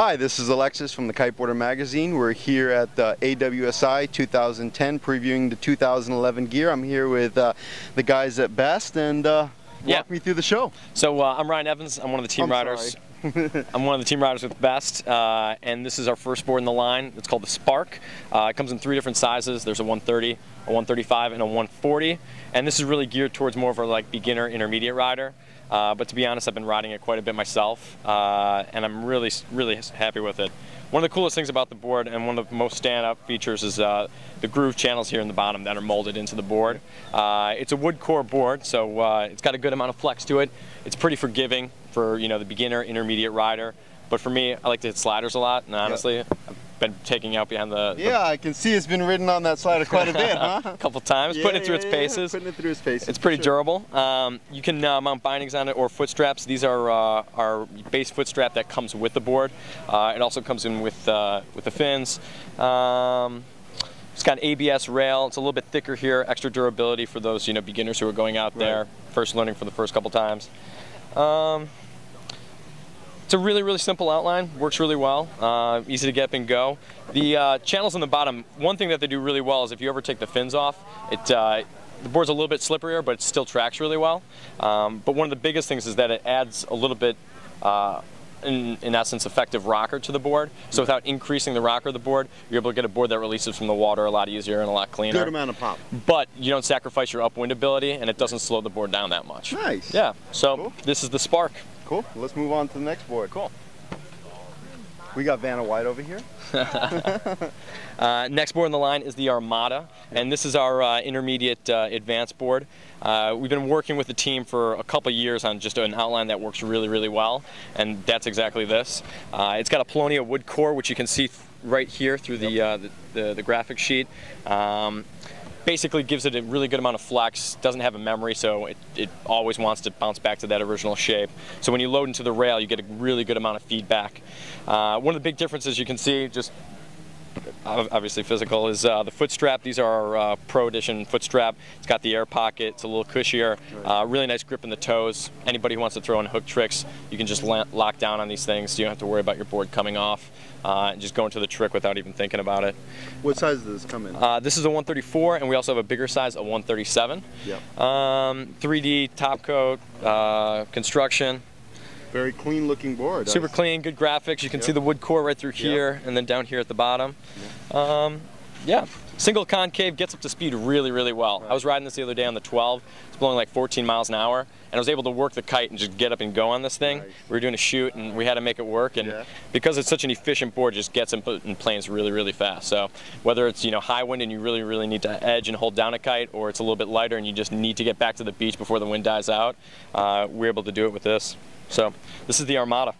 Hi, this is Alexis from the Kiteboarder Magazine. We're here at AWSI 2010 previewing the 2011 gear. I'm here with the guys at Best, and walk me through the show. So I'm Ryan Evans. I'm one of the team riders. I'm one of the team riders with Best, and this is our first board in the line. It's called the Spark. It comes in 3 different sizes. There's a 130, a 135, and a 140. And this is really geared towards more of a beginner, intermediate rider. But to be honest, I've been riding it quite a bit myself, and I'm really happy with it. One of the coolest things about the board, and one of the most stand-out features, is the groove channels here in the bottom that are molded into the board. It's a wood core board, so it's got a good amount of flex to it. It's pretty forgiving for the beginner, intermediate rider. But for me, I like to hit sliders a lot, and honestly, I've been taking out behind the... Yeah, I can see it's been ridden on that slider quite a bit, huh? A couple times, putting it through its paces. Putting it through its paces. It's pretty durable. You can mount bindings on it or foot straps. These are our base foot strap that comes with the board. It also comes in with the fins. It's got an ABS rail. It's a little bit thicker here, extra durability for those beginners who are going out there, first learning for the first couple times. It's a really simple outline, works really well, easy to get up and go. The channels on the bottom, one thing that they do really well is if you ever take the fins off, the board's a little bit slipperier, but it still tracks really well. But one of the biggest things is that it adds a little bit, in essence, effective rocker to the board. So without increasing the rocker of the board, you're able to get a board that releases from the water a lot easier and a lot cleaner. Good amount of pop. But you don't sacrifice your upwind ability, and it doesn't slow the board down that much. Nice. Yeah, so cool. This is the Spark. Cool. Let's move on to the next board. Cool. We got Vanna White over here. Next board in the line is the Armada, and this is our intermediate advanced board. We've been working with the team for a couple years on just an outline that works really well, and that's exactly this. It's got a Polonia wood core, which you can see right here through the graphic sheet. Basically gives it a really good amount of flex, doesn't have a memory, so it always wants to bounce back to that original shape. So when you load into the rail, you get a really good amount of feedback. One of the big differences you can see, just obviously physical, is the foot strap. These are our Pro Edition foot strap. It's got the air pocket, it's a little cushier, really nice grip in the toes. Anybody who wants to throw in hook tricks, you can just lock down on these things, so you don't have to worry about your board coming off. And just go into the trick without even thinking about it. What size does this come in? This is a 134, and we also have a bigger size, a 137. Yep. 3D top coat, construction. Very clean looking board. Super clean, good graphics. You can see the wood core right through here, and then down here at the bottom. Yeah, single concave, gets up to speed really well. I was riding this the other day on the 12. It's blowing like 14 miles an hour, and I was able to work the kite and just get up and go on this thing. Nice. We were doing a shoot, and we had to make it work, and because it's such an efficient board, it just gets in planes really fast. So whether it's high wind and you really need to edge and hold down a kite, or it's a little bit lighter and you just need to get back to the beach before the wind dies out, we're able to do it with this. So this is the Armada.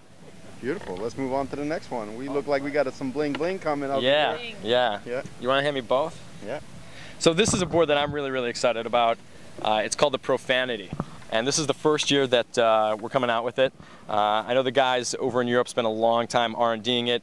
Beautiful. Let's move on to the next one. We look like we got some bling coming up. Yeah. You want to hand me both? Yeah. So this is a board that I'm really excited about. It's called the Profanity, and this is the first year that we're coming out with it. I know the guys over in Europe spent a long time R&D'ing it.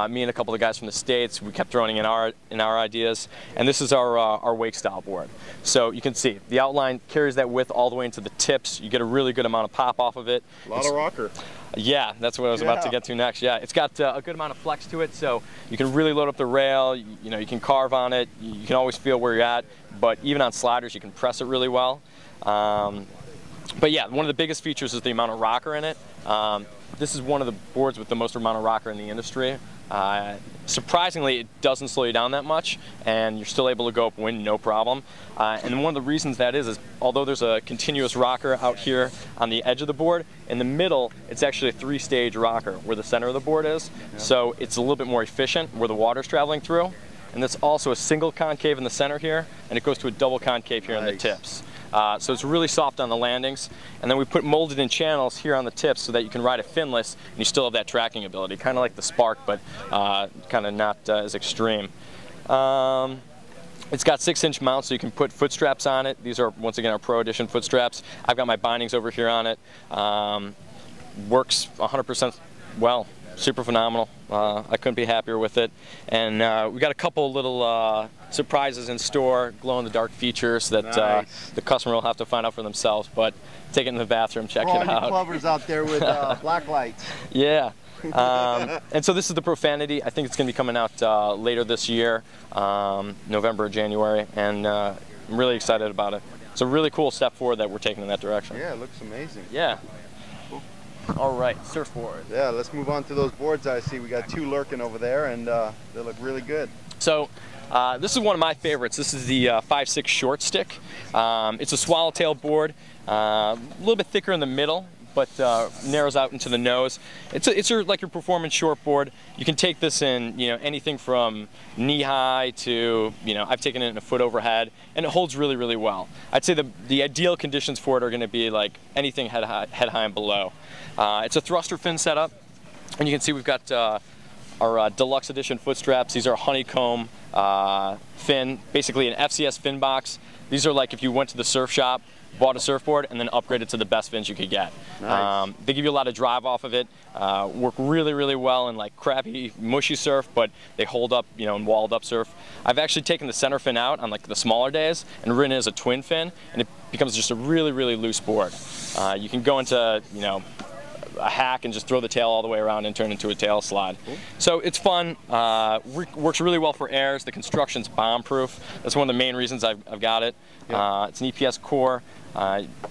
Me and a couple of guys from the States, we kept throwing in our ideas, and this is our wake style board. So you can see the outline carries that width all the way into the tips. You get a really good amount of pop off of it. A lot of rocker. Yeah, that's what I was about to get to next. Yeah, it's got a good amount of flex to it, so you can really load up the rail. You can carve on it. You can always feel where you're at, but even on sliders, you can press it really well. But yeah, one of the biggest features is the amount of rocker in it. This is one of the boards with the most amount of rocker in the industry. Surprisingly, it doesn't slow you down that much, and you're still able to go upwind no problem. And one of the reasons that is although there's a continuous rocker out here on the edge of the board, in the middle, it's actually a 3-stage rocker where the center of the board is. So it's a little bit more efficient where the water's traveling through. And there's also a single concave in the center here, and it goes to a double concave here on the tips. So it's really soft on the landings, and then we put molded in channels here on the tips so that you can ride it finless and you still have that tracking ability, kind of like the Spark, but kind of not as extreme. It's got 6-inch mounts, so you can put foot straps on it. These are, once again, our Pro Edition foot straps. I've got my bindings over here on it. Works 100% well. Super phenomenal. I couldn't be happier with it. And we got a couple little surprises in store, glow-in-the-dark features that the customer will have to find out for themselves. But take it in the bathroom, check it out. All you clubbers out there with black lights. Yeah. And so this is the Profanity. I think it's going to be coming out later this year, November or January, and I'm really excited about it. It's a really cool step forward that we're taking in that direction. Yeah, it looks amazing. Yeah. Cool. All right, surfboard. Yeah, let's move on to those boards I see. We got two lurking over there, and they look really good. So this is one of my favorites. This is the 5.6 short stick. It's a swallowtail board, a little bit thicker in the middle, but narrows out into the nose. It's like your performance short board. You can take this in anything from knee high to I've taken it in a foot overhead, and it holds really, really well. I'd say the ideal conditions for it are going to be like anything head high and below. It's a thruster fin setup, and you can see we've got our deluxe edition foot straps. These are honeycomb fin, basically an FCS fin box. These are like if you went to the surf shop, bought a surfboard, and then upgraded to the best fins you could get. Nice. They give you a lot of drive off of it, work really, really well in like crappy, mushy surf, but they hold up, in walled up surf. I've actually taken the center fin out on like the smaller days and ridden it as a twin fin, and it becomes just a really, really loose board. You can go into, a hack and just throw the tail all the way around and turn into a tail slide. Cool. So it's fun, works really well for airs. The construction's bomb-proof. That's one of the main reasons I've got it. Yeah. It's an EPS core.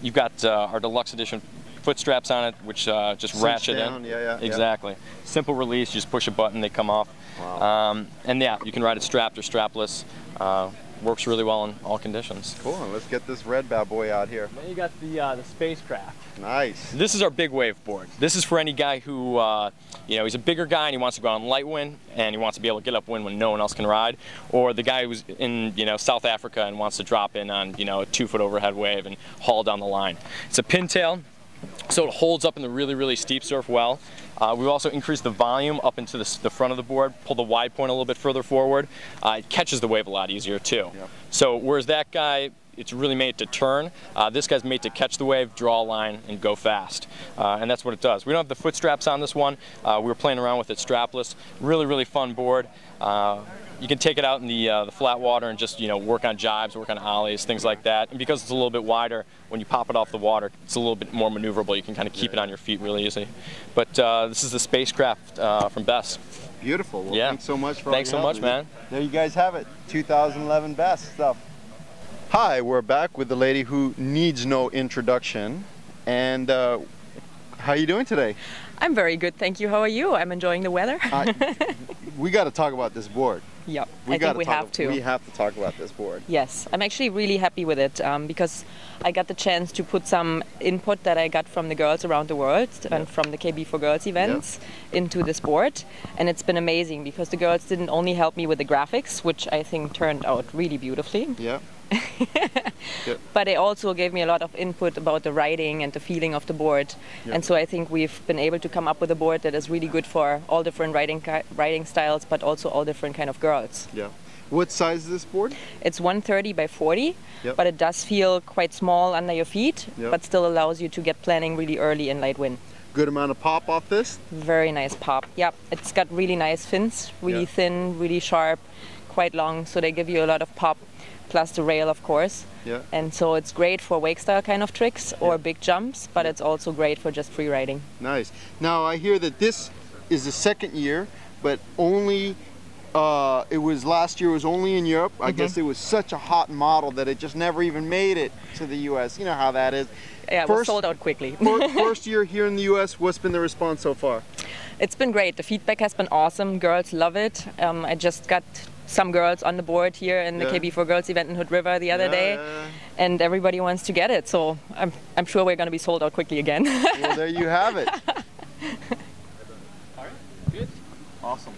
You've got our deluxe edition foot straps on it, which just ratchet in. Yeah, exactly. Simple release, you just push a button, they come off. Wow. And yeah, you can ride it strapped or strapless. Works really well in all conditions. Cool, and let's get this red bad boy out here. Then you got the spacecraft. Nice. This is our big wave board. This is for any guy who, he's a bigger guy and he wants to go on light wind and he wants to be able to get upwind when no one else can ride, or the guy who's in, South Africa and wants to drop in on, a 2-foot overhead wave and haul down the line. It's a pintail, so it holds up in the really, really steep surf well. We've also increased the volume up into the front of the board, pulled the wide point a little bit further forward. It catches the wave a lot easier too. Yep. So whereas that guy, it's really made to turn, this guy's made to catch the wave, draw a line, and go fast. And that's what it does. We don't have the foot straps on this one. We were playing around with it strapless. Really, really fun board. You can take it out in the flat water and just work on jibes, work on ollies, things like that. And because it's a little bit wider, when you pop it off the water, it's a little bit more maneuverable. You can kind of keep it on your feet really easy. But this is the spacecraft from Best. Beautiful. Well, yeah. Thanks so much for Thanks so much, man. There you guys have it. 2011 Best stuff. Hi, we're back with the lady who needs no introduction. And how are you doing today? I'm very good, thank you. How are you? I'm enjoying the weather. We got to talk about this board. Yep, I think we have to. We have to talk about this board. Yes, I'm actually really happy with it because I got the chance to put some input that I got from the girls around the world and from the KB for Girls events into this board. And it's been amazing because the girls didn't only help me with the graphics, which I think turned out really beautifully. Yeah. But they also gave me a lot of input about the riding and the feeling of the board. And so I think we've been able to come up with a board that is really good for all different riding styles, but also all different kind of girls. Yeah. What size is this board? It's 130 by 40, but it does feel quite small under your feet, but still allows you to get planning really early in light wind. Good amount of pop off this? Very nice pop. Yep, it's got really nice fins, really thin, really sharp, quite long, so they give you a lot of pop. Plus the rail, of course. Yeah. And so it's great for wake style kind of tricks or big jumps, but it's also great for just free riding. Nice. Now I hear that this is the second year, but only it was last year. It was only in Europe. I guess it was such a hot model that it just never even made it to the U.S. You know how that is. Yeah, it was sold out quickly. First year here in the U.S. What's been the response so far? It's been great. The feedback has been awesome. Girls love it. I just got some girls on the board here in the KB for Girls event in Hood River the other day, and everybody wants to get it, so I'm sure we're going to be sold out quickly again. Well, there you have it. All right, good. Awesome.